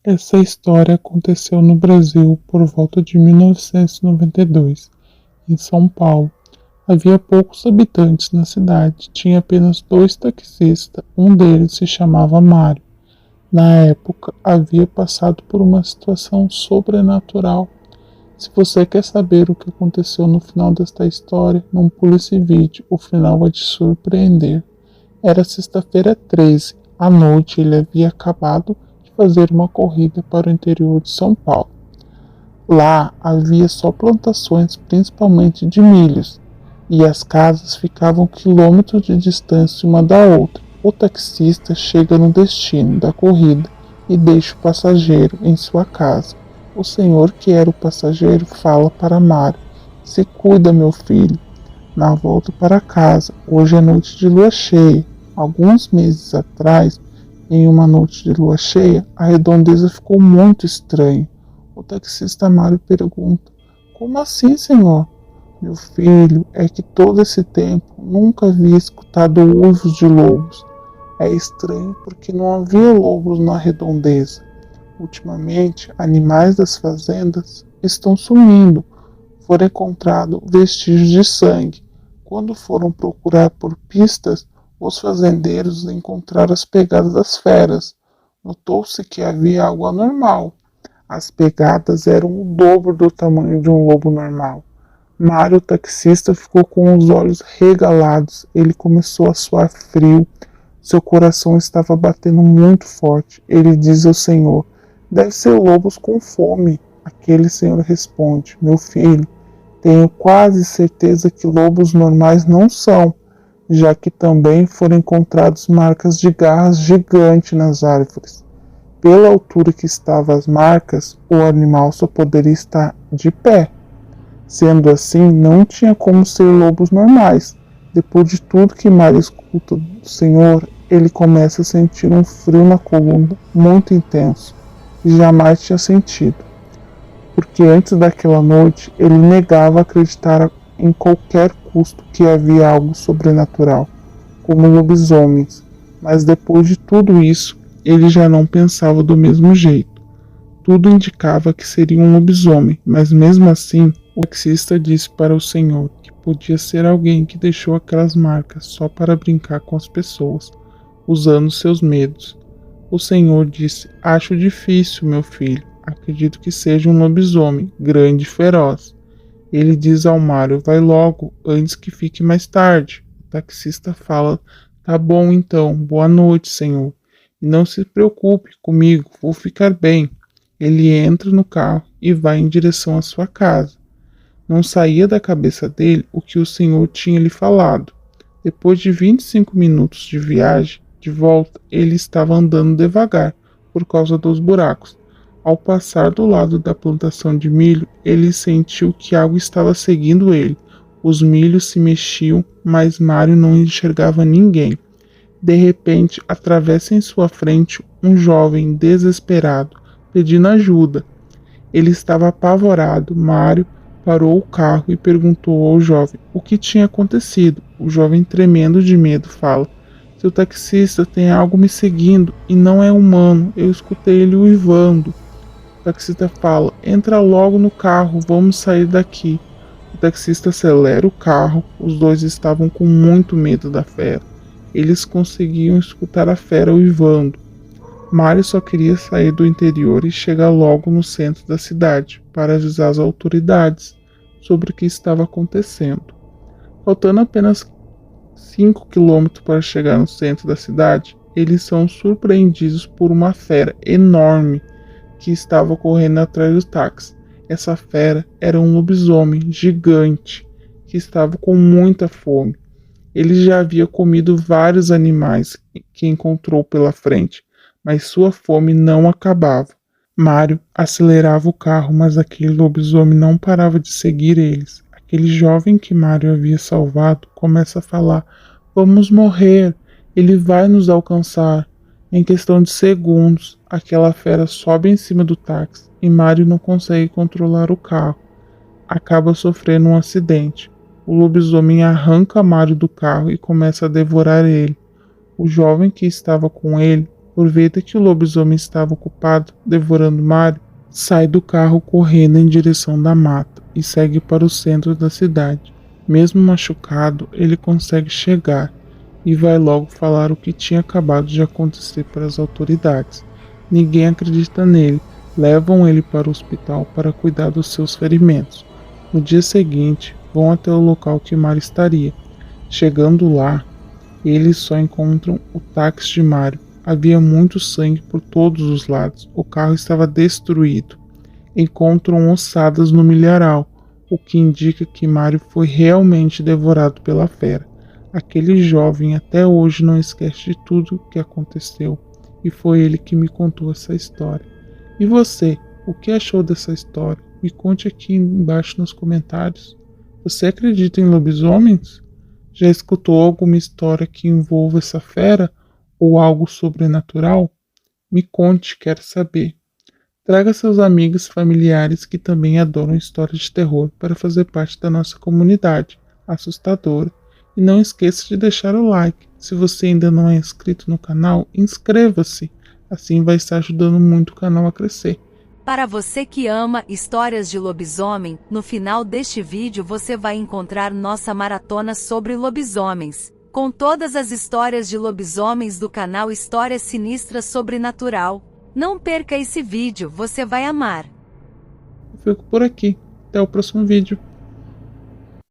Essa história aconteceu no Brasil por volta de 1992, em São Paulo. Havia poucos habitantes na cidade, tinha apenas dois taxistas, um deles se chamava Mário. Na época, havia passado por uma situação sobrenatural. Se você quer saber o que aconteceu no final desta história, não pule esse vídeo, o final vai te surpreender. Era sexta-feira 13, à noite ele havia acabado de fazer uma corrida para o interior de São Paulo. Lá havia só plantações, principalmente de milhos, e as casas ficavam quilômetros de distância uma da outra. O taxista chega no destino da corrida e deixa o passageiro em sua casa. O senhor que era o passageiro fala para Mário: "Se cuida, meu filho, na volta para casa. Hoje é noite de lua cheia." Alguns meses atrás, em uma noite de lua cheia, a redondeza ficou muito estranha. O taxista Mário pergunta: "Como assim, senhor?" "Meu filho, é que todo esse tempo nunca havia escutado uivos de lobos. É estranho porque não havia lobos na redondeza. Ultimamente, animais das fazendas estão sumindo. Foram encontrados vestígios de sangue. Quando foram procurar por pistas, os fazendeiros encontraram as pegadas das feras. Notou-se que havia algo anormal. As pegadas eram o dobro do tamanho de um lobo normal." Mário, o taxista, ficou com os olhos regalados. Ele começou a suar frio. Seu coração estava batendo muito forte. Ele diz ao senhor: "Deve ser lobos com fome." Aquele senhor responde: "Meu filho, tenho quase certeza que lobos normais não são, já que também foram encontradas marcas de garras gigantes nas árvores. Pela altura que estavam as marcas, o animal só poderia estar de pé. Sendo assim, não tinha como ser lobos normais." Depois de tudo que Mário escuta do senhor, ele começa a sentir um frio na coluna muito intenso, que jamais tinha sentido, porque antes daquela noite ele negava acreditar em qualquer custo que havia algo sobrenatural, como lobisomens, mas depois de tudo isso, ele já não pensava do mesmo jeito. Tudo indicava que seria um lobisomem, mas mesmo assim, o taxista disse para o senhor que podia ser alguém que deixou aquelas marcas só para brincar com as pessoas, usando seus medos. O senhor disse: "Acho difícil, meu filho. Acredito que seja um lobisomem, grande e feroz." Ele diz ao Mário: "Vai logo, antes que fique mais tarde." O taxista fala: "Tá bom então, boa noite, senhor. E não se preocupe comigo, vou ficar bem." Ele entra no carro e vai em direção à sua casa. Não saía da cabeça dele o que o senhor tinha lhe falado. Depois de 25 minutos de viagem, de volta, ele estava andando devagar, por causa dos buracos. Ao passar do lado da plantação de milho, ele sentiu que algo estava seguindo ele. Os milhos se mexiam, mas Mário não enxergava ninguém. De repente, atravessa em sua frente um jovem desesperado, pedindo ajuda. Ele estava apavorado. Mário parou o carro e perguntou ao jovem o que tinha acontecido. O jovem, tremendo de medo, fala: "Seu taxista, tem algo me seguindo e não é humano. Eu escutei ele uivando." O taxista fala: "Entra logo no carro, vamos sair daqui." O taxista acelera o carro. Os dois estavam com muito medo da fera. Eles conseguiam escutar a fera uivando. Mário só queria sair do interior e chegar logo no centro da cidade para avisar as autoridades sobre o que estava acontecendo. Faltando apenas 5 quilômetros para chegar no centro da cidade, eles são surpreendidos por uma fera enorme que estava correndo atrás do táxi. Essa fera era um lobisomem gigante que estava com muita fome. Ele já havia comido vários animais que encontrou pela frente, mas sua fome não acabava. Mário acelerava o carro, mas aquele lobisomem não parava de seguir eles. Aquele jovem que Mário havia salvado começa a falar: "Vamos morrer, ele vai nos alcançar." Em questão de segundos, aquela fera sobe em cima do táxi e Mário não consegue controlar o carro. Acaba sofrendo um acidente. O lobisomem arranca Mário do carro e começa a devorar ele. O jovem que estava com ele Aproveita que o lobisomem estava ocupado devorando Mário, sai do carro correndo em direção da mata e segue para o centro da cidade. Mesmo machucado, ele consegue chegar e vai logo falar o que tinha acabado de acontecer para as autoridades. Ninguém acredita nele, levam ele para o hospital para cuidar dos seus ferimentos. No dia seguinte, vão até o local que Mário estaria. Chegando lá, eles só encontram o táxi de Mário. Havia muito sangue por todos os lados. O carro estava destruído. Encontram ossadas no milharal, o que indica que Mário foi realmente devorado pela fera. Aquele jovem até hoje não esquece de tudo o que aconteceu, e foi ele que me contou essa história. E você, o que achou dessa história? Me conte aqui embaixo nos comentários. Você acredita em lobisomens? Já escutou alguma história que envolva essa fera ou algo sobrenatural? Me conte, quero saber. Traga seus amigos e familiares que também adoram histórias de terror para fazer parte da nossa comunidade assustadora. E não esqueça de deixar o like. Se você ainda não é inscrito no canal, inscreva-se. Assim vai estar ajudando muito o canal a crescer. Para você que ama histórias de lobisomem, no final deste vídeo você vai encontrar nossa maratona sobre lobisomens, com todas as histórias de lobisomens do canal Histórias Sinistras Sobrenatural. Não perca esse vídeo, você vai amar. Eu fico por aqui. Até o próximo vídeo.